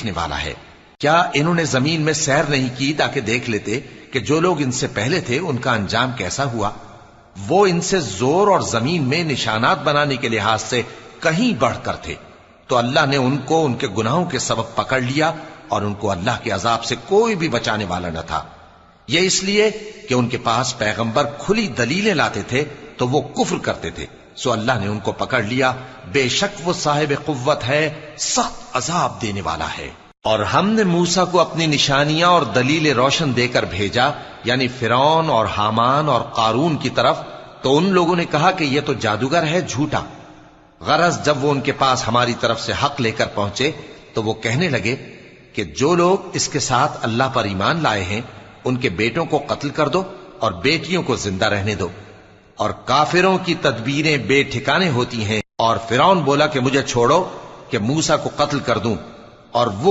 دیکھنے والا ہے۔ کیا انہوں نے زمین میں سیر نہیں کی تاکہ دیکھ لیتے کہ جو لوگ ان سے پہلے تھے ان کا انجام کیسا ہوا؟ وہ ان سے زور اور زمین میں نشانات بنانے کے لحاظ سے کہیں بڑھ کر تھے، تو اللہ نے ان کو ان کے گناہوں کے سبب پکڑ لیا اور ان کو اللہ کے عذاب سے کوئی بھی بچانے والا نہ تھا۔ یہ اس لیے کہ ان کے پاس پیغمبر کھلی دلیلیں لاتے تھے تو وہ کفر کرتے تھے، سو اللہ نے ان کو پکڑ لیا، بے شک وہ صاحب قوت ہے، سخت عذاب دینے والا ہے۔ اور ہم نے موسیٰ کو اپنی نشانیاں اور دلیل روشن دے کر بھیجا، یعنی فرعون اور حامان اور قارون کی طرف، تو ان لوگوں نے کہا کہ یہ تو جادوگر ہے، جھوٹا۔ غرض جب وہ ان کے پاس ہماری طرف سے حق لے کر پہنچے تو وہ کہنے لگے کہ جو لوگ اس کے ساتھ اللہ پر ایمان لائے ہیں ان کے بیٹوں کو قتل کر دو اور بیٹیوں کو زندہ رہنے دو، اور کافروں کی تدبیریں بے ٹھکانے ہوتی ہیں۔ اور فرعون بولا کہ مجھے چھوڑو کہ موسیٰ کو قتل کر دوں، اور وہ